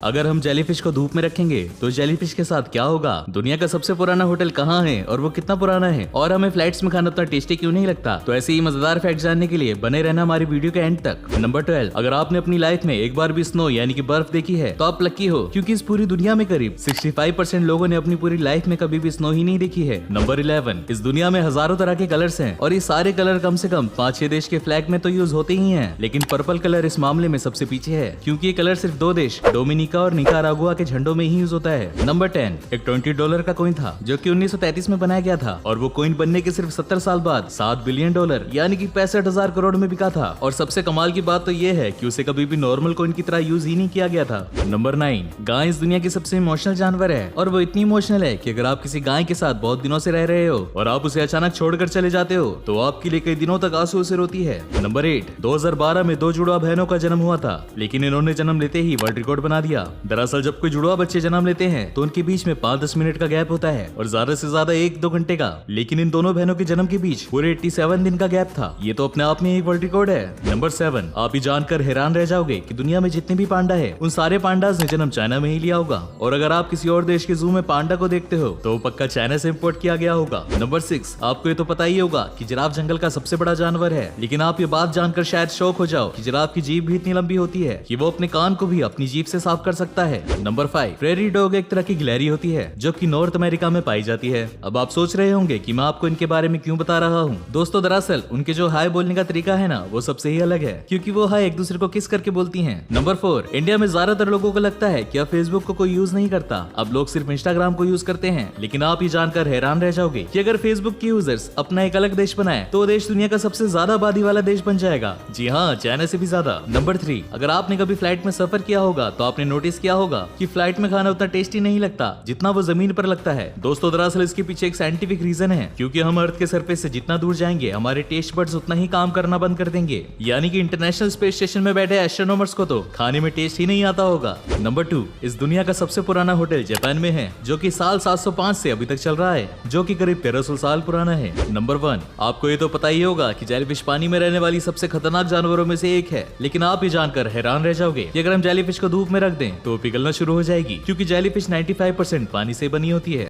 अगर हम जेलीफिश को धूप में रखेंगे तो जेलीफिश के साथ क्या होगा? दुनिया का सबसे पुराना होटल कहाँ है और वो कितना पुराना है? और हमें फ्लाइट्स में खाना उतना टेस्टी क्यों नहीं लगता? तो ऐसे ही मजेदार फैक्ट जानने के लिए बने रहना हमारी वीडियो के एंड तक। नंबर 12, अगर आपने अपनी लाइफ में एक बार भी स्नो यानी कि बर्फ देखी है तो आप लकी हो, क्योंकि इस पूरी दुनिया में करीब 65% लोगों ने अपनी पूरी लाइफ में कभी भी स्नो ही नहीं देखी है। नंबर 11, इस दुनिया में हजारों तरह के कलर्स हैं और ये सारे कलर कम से कम 5-6 देश के फ्लैग में तो यूज होते ही हैं, लेकिन पर्पल कलर इस मामले में सबसे पीछे है, क्योंकि ये कलर सिर्फ 2 देश डोमिनिका और निकारागुआ के झंडों में ही यूज होता है। नंबर 10, एक $20 का कॉइन था जो कि 1933 में बनाया गया था और वो कॉइन बनने के सिर्फ 70 साल बाद $7 बिलियन यानी कि 65,000 करोड़ में बिका था। और सबसे कमाल की बात तो ये है कि उसे कभी भी नॉर्मल कॉइन की तरह यूज ही नहीं किया गया था। नंबर 9, गाय इस दुनिया की सबसे इमोशनल जानवर है और वो इतनी इमोशनल है कि अगर आप किसी गाय के साथ बहुत दिनों से रह रहे हो और आप उसे अचानक छोड़कर चले जाते हो तो आपके लिए कई दिनों तक आंसू से रोती है। नंबर 8, 2012 में 2 जुड़वा बहनों का जन्म हुआ था, लेकिन इन्होंने जन्म लेते ही वर्ल्ड रिकॉर्ड बना दिया। दरअसल जब कोई जुड़वा बच्चे जन्म लेते हैं तो उनके बीच में 5-10 मिनट का गैप होता है और ज्यादा से ज्यादा 1-2 घंटे का, लेकिन इन दोनों बहनों के जन्म के बीच पूरे 87 दिन का गैप था। ये तो अपने आप में एक वर्ल्ड रिकॉर्ड है। नंबर 7, आप ही जानकर हैरान रह जाओगे कि दुनिया में जितने भी पांडा है उन सारे पांडाज ने जन्म चाइना में ही लिया होगा, और अगर आप किसी और देश के जू में पांडा को देखते हो तो वो पक्का चाइना से इम्पोर्ट किया गया होगा। नंबर 6, आपको ये तो पता ही होगा कि जिराफ जंगल का सबसे बड़ा जानवर है, लेकिन आप ये बात जानकर शायद शॉक हो जाओ कि जिराफ की जीभ भी इतनी लंबी होती है कि वो अपने कान को भी अपनी जीभ से साफ कर सकता है। नंबर 5, प्रेरी डॉग एक तरह की गिलहरी होती है जो कि नॉर्थ अमेरिका में पाई जाती है। अब आप सोच रहे होंगे कि मैं आपको इनके बारे में क्यों बता रहा हूँ। दोस्तों, दरअसल उनके जो हाय बोलने का तरीका है ना, वो सबसे ही अलग है, क्योंकि वो हाय एक दूसरे को किस करके बोलती हैं। नंबर 4, इंडिया में ज्यादातर लोगों को लगता है कि अब फेसबुक को कोई यूज नहीं करता, अब लोग सिर्फ इंस्टाग्राम को यूज करते हैं, लेकिन आप ये जानकर हैरान रह जाओगे कि अगर फेसबुक के यूजर्स अपना एक अलग देश बनाए तो देश दुनिया का सबसे ज्यादा आबादी वाला देश बन जाएगा। जी हाँ, चाइना से भी ज्यादा। नंबर 3, अगर आपने कभी फ्लाइट में सफर किया होगा तो आपने नोटिस किया होगा कि फ्लाइट में खाना उतना टेस्टी नहीं लगता जितना वो जमीन पर लगता है। दोस्तों, दरअसल इसके पीछे एक साइंटिफिक रीजन है, क्योंकि हम अर्थ के सरफेस से जितना दूर जाएंगे हमारे टेस्ट बड्स उतना ही काम करना बंद कर देंगे, यानी कि इंटरनेशनल स्पेस स्टेशन में बैठे एस्ट्रोनॉमर्स को तो खाने में टेस्ट ही नहीं आता होगा। नंबर 2, इस दुनिया का सबसे पुराना होटल जापान में है, जो कि साल 705 से अभी तक चल रहा है, जो कि करीब 1300 साल पुराना है। नंबर 1, आपको ये तो पता ही होगा कि जेलीफिश पानी में रहने वाली सबसे खतरनाक जानवरों में से एक है, लेकिन आप ये जानकर हैरान रह जाओगे कि अगर हम जेलीफिश को धूप में रख दें तो पिघलना शुरू हो जाएगी, क्योंकि जेलीफिश 95% पानी से बनी होती है।